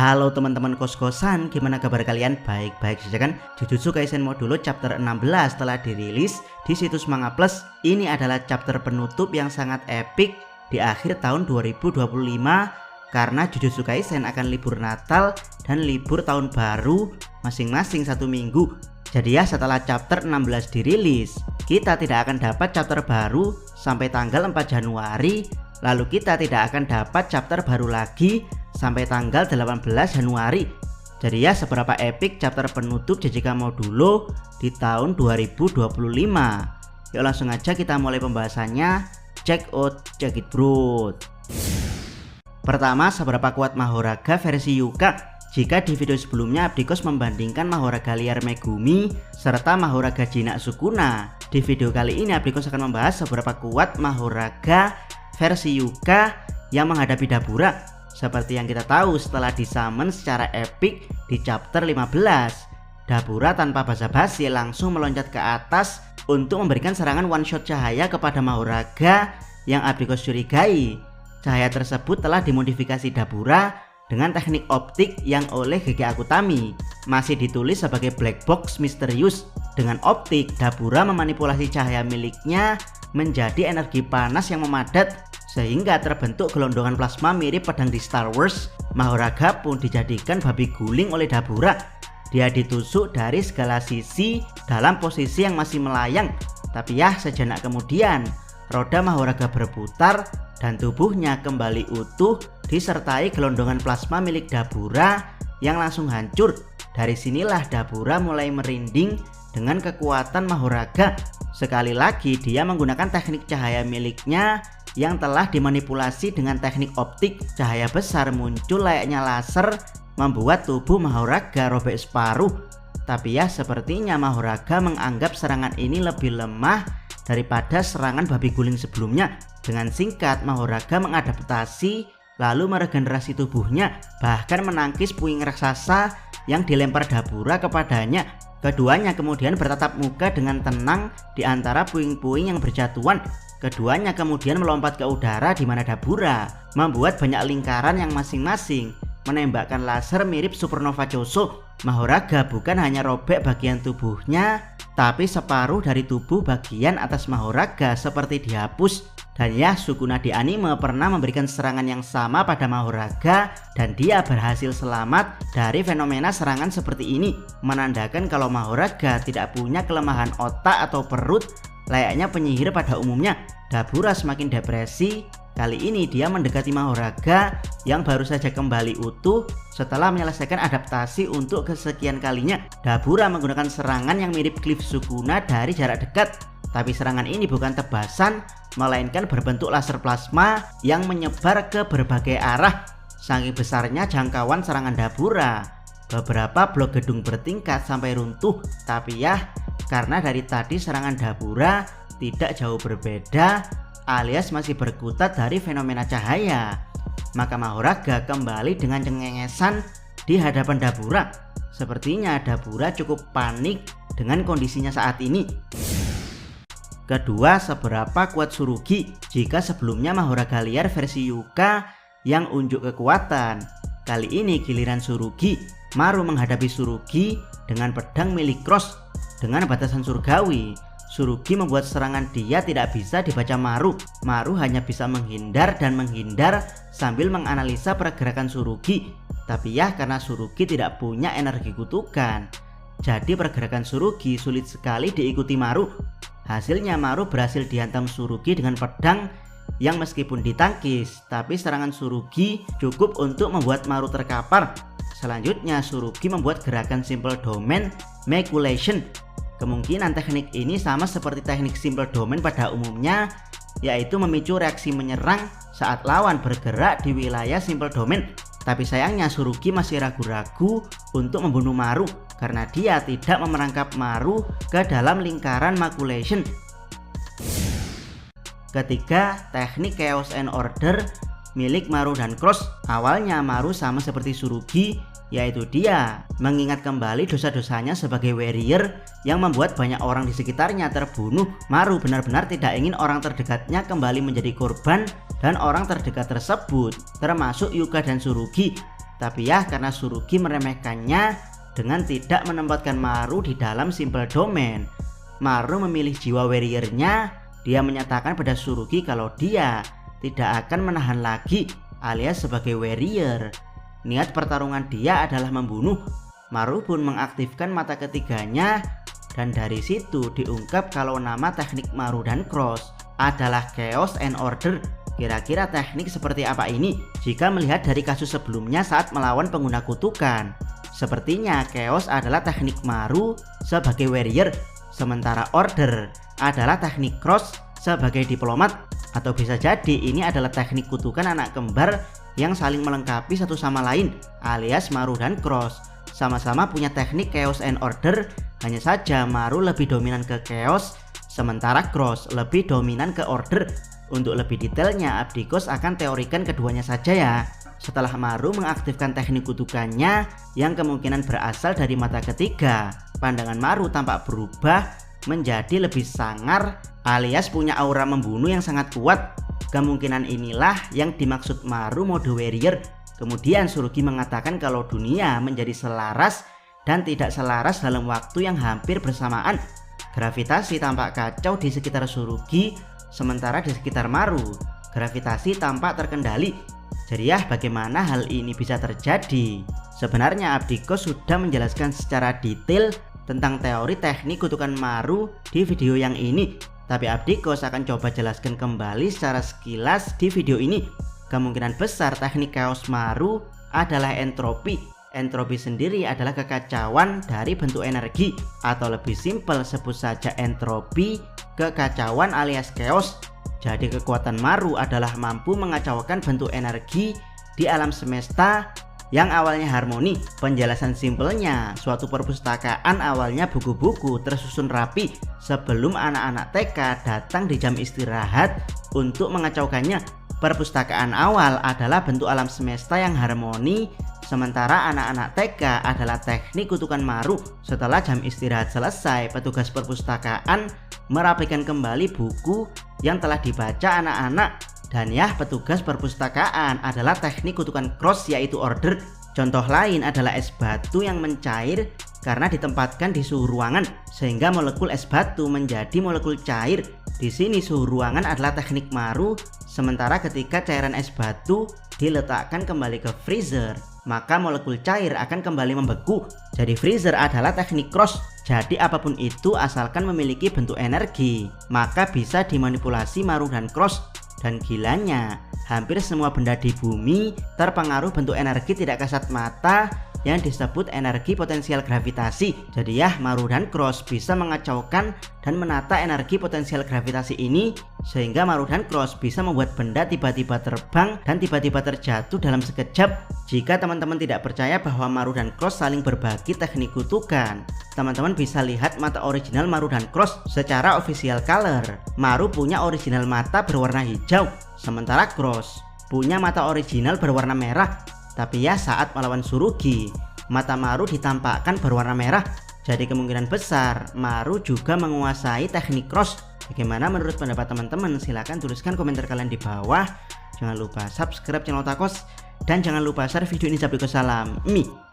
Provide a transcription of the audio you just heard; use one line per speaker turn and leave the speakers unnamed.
Halo teman-teman kos-kosan, gimana kabar kalian? Baik-baik saja kan? Jujutsu Kaisen Modulo chapter 16 telah dirilis di situs Manga Plus. Ini adalah chapter penutup yang sangat epic di akhir tahun 2025 karena Jujutsu Kaisen akan libur Natal dan libur tahun baru masing-masing 1 minggu. Jadi ya, setelah chapter 16 dirilis, kita tidak akan dapat chapter baru sampai tanggal 4 Januari. Lalu kita tidak akan dapat chapter baru lagi sampai tanggal 18 Januari. Jadi ya, seberapa epic chapter penutup JJK Modulo di tahun 2025. Yuk langsung aja kita mulai pembahasannya. Check out, check it bro. Pertama, seberapa kuat Mahoraga versi Yuka? Jika di video sebelumnya Abdikos membandingkan Mahoraga liar Megumi serta Mahoraga jinak Sukuna, di video kali ini Abdikos akan membahas seberapa kuat Mahoraga versi Yuka yang menghadapi Dabura. Seperti yang kita tahu, setelah disummon secara epic di chapter 15, Dabura tanpa basa-basi langsung meloncat ke atas untuk memberikan serangan one shot cahaya kepada Mahoraga yang Abdikos curigai. Cahaya tersebut telah dimodifikasi Dabura dengan teknik optik yang oleh GG Akutami masih ditulis sebagai black box misterius. Dengan optik, Dabura memanipulasi cahaya miliknya menjadi energi panas yang memadat sehingga terbentuk gelondongan plasma mirip pedang di Star Wars. Mahoraga pun dijadikan babi guling oleh Dabura. Dia ditusuk dari segala sisi dalam posisi yang masih melayang. Tapi ya, sejenak kemudian roda Mahoraga berputar dan tubuhnya kembali utuh disertai gelondongan plasma milik Dabura yang langsung hancur. Dari sinilah Dabura mulai merinding dengan kekuatan Mahoraga. Sekali lagi dia menggunakan teknik cahaya miliknya yang telah dimanipulasi dengan teknik optik. Cahaya besar muncul layaknya laser membuat tubuh Mahoraga robek separuh. Tapi ya, sepertinya Mahoraga menganggap serangan ini lebih lemah daripada serangan babi guling sebelumnya. Dengan singkat, Mahoraga mengadaptasi lalu meregenerasi tubuhnya, bahkan menangkis puing raksasa yang dilempar Dabura kepadanya. Keduanya kemudian bertatap muka dengan tenang di antara puing-puing yang berjatuhan. Keduanya kemudian melompat ke udara di mana Dabura membuat banyak lingkaran yang masing-masing menembakkan laser mirip supernova Choso. Mahoraga bukan hanya robek bagian tubuhnya, tapi separuh dari tubuh bagian atas Mahoraga seperti dihapus. Dan ya, Sukuna di anime pernah memberikan serangan yang sama pada Mahoraga dan dia berhasil selamat dari fenomena serangan seperti ini, menandakan kalau Mahoraga tidak punya kelemahan otak atau perut layaknya penyihir pada umumnya. Dabura semakin depresi. Kali ini dia mendekati Mahoraga yang baru saja kembali utuh setelah menyelesaikan adaptasi untuk kesekian kalinya. Dabura menggunakan serangan yang mirip Cliff Sukuna dari jarak dekat. Tapi serangan ini bukan tebasan, melainkan berbentuk laser plasma yang menyebar ke berbagai arah. Saking besarnya jangkauan serangan Dabura, beberapa blok gedung bertingkat sampai runtuh. Tapi ya, karena dari tadi serangan Dabura tidak jauh berbeda alias masih berkutat dari fenomena cahaya, maka Mahoraga kembali dengan cengengesan di hadapan Dabura. Sepertinya Dabura cukup panik dengan kondisinya saat ini. Kedua, seberapa kuat Tsurugi? Jika sebelumnya Mahoraga liar versi Yuka yang unjuk kekuatan, kali ini giliran Tsurugi. Maru menghadapi Tsurugi dengan pedang milik Cross dengan batasan surgawi. Tsurugi membuat serangan dia tidak bisa dibaca Maru. Maru hanya bisa menghindar dan menghindar sambil menganalisa pergerakan Tsurugi. Tapi ya, karena Tsurugi tidak punya energi kutukan, jadi pergerakan Tsurugi sulit sekali diikuti Maru. Hasilnya Maru berhasil dihantam Tsurugi dengan pedang yang meskipun ditangkis, tapi serangan Tsurugi cukup untuk membuat Maru terkapar. Selanjutnya Tsurugi membuat gerakan Simple Domain Manipulation. Kemungkinan teknik ini sama seperti teknik Simple Domain pada umumnya, yaitu memicu reaksi menyerang saat lawan bergerak di wilayah Simple Domain. Tapi sayangnya Tsurugi masih ragu-ragu untuk membunuh Maru karena dia tidak memerangkap Maru ke dalam lingkaran Manipulation. Ketiga, teknik Chaos and Order milik Maru dan Cross. Awalnya Maru sama seperti Tsurugi, yaitu dia mengingat kembali dosa-dosanya sebagai warrior yang membuat banyak orang di sekitarnya terbunuh. Maru benar-benar tidak ingin orang terdekatnya kembali menjadi korban, dan orang terdekat tersebut termasuk Yuka dan Tsurugi. Tapi ya karena Tsurugi meremehkannya dengan tidak menempatkan Maru di dalam simple domain. Maru memilih jiwa warriornya. Dia menyatakan pada Tsurugi kalau dia tidak akan menahan lagi alias sebagai warrior. Niat pertarungan dia adalah membunuh. Maru pun mengaktifkan mata ketiganya dan dari situ diungkap kalau nama teknik Maru dan Cross adalah Chaos and Order. Kira-kira teknik seperti apa ini jika melihat dari kasus sebelumnya saat melawan pengguna kutukan? Sepertinya Chaos adalah teknik Maru sebagai warrior, sementara Order adalah teknik Cross sebagai diplomat. Atau bisa jadi ini adalah teknik kutukan anak kembar yang saling melengkapi satu sama lain, alias Maru dan Cross sama-sama punya teknik Chaos and Order. Hanya saja Maru lebih dominan ke Chaos, sementara Cross lebih dominan ke Order. Untuk lebih detailnya, Abdikos akan teorikan keduanya saja ya. Setelah Maru mengaktifkan teknik kutukannya yang kemungkinan berasal dari mata ketiga, pandangan Maru tampak berubah menjadi lebih sangar alias punya aura membunuh yang sangat kuat. Kemungkinan inilah yang dimaksud Maru mode warrior. Kemudian Tsurugi mengatakan kalau dunia menjadi selaras dan tidak selaras dalam waktu yang hampir bersamaan. Gravitasi tampak kacau di sekitar Tsurugi, sementara di sekitar Maru gravitasi tampak terkendali. Jadi ya bagaimana hal ini bisa terjadi? Sebenarnya Abdikos sudah menjelaskan secara detail tentang teori teknik kutukan Maru di video yang ini, tapi Abdikos akan coba jelaskan kembali secara sekilas di video ini. Kemungkinan besar teknik Chaos Maru adalah entropi. Entropi sendiri adalah kekacauan dari bentuk energi, atau lebih simpel sebut saja entropi, kekacauan alias chaos. Jadi kekuatan Maru adalah mampu mengacaukan bentuk energi di alam semesta yang awalnya harmoni. Penjelasan simpelnya, suatu perpustakaan awalnya buku-buku tersusun rapi sebelum anak-anak TK datang di jam istirahat untuk mengacaukannya. Perpustakaan awal adalah bentuk alam semesta yang harmoni, sementara anak-anak TK adalah teknik kutukan Maru. Setelah jam istirahat selesai, petugas perpustakaan merapikan kembali buku yang telah dibaca anak-anak. Dan ya, petugas perpustakaan adalah teknik kutukan Cross yaitu Order. Contoh lain adalah es batu yang mencair karena ditempatkan di suhu ruangan sehingga molekul es batu menjadi molekul cair. Di sini suhu ruangan adalah teknik Maru, sementara ketika cairan es batu diletakkan kembali ke freezer, maka molekul cair akan kembali membeku. Jadi freezer adalah teknik Cross. Jadi apapun itu asalkan memiliki bentuk energi, maka bisa dimanipulasi Maru dan Cross. Dan gilanya, hampir semua benda di bumi terpengaruh bentuk energi tidak kasat mata yang disebut energi potensial gravitasi. Jadi ya, Maru dan Cross bisa mengacaukan dan menata energi potensial gravitasi ini, sehingga Maru dan Cross bisa membuat benda tiba-tiba terbang dan tiba-tiba terjatuh dalam sekejap. Jika teman-teman tidak percaya bahwa Maru dan Cross saling berbagi teknik kutukan, teman-teman bisa lihat mata original Maru dan Cross secara official color. Maru punya original mata berwarna hijau, sementara Cross punya mata original berwarna merah. Tapi ya, saat melawan Tsurugi, mata Maru ditampakkan berwarna merah. Jadi kemungkinan besar Maru juga menguasai teknik Cross. Bagaimana menurut pendapat teman-teman? Silahkan tuliskan komentar kalian di bawah. Jangan lupa subscribe channel Otakos dan jangan lupa share video ini. Salam Mi.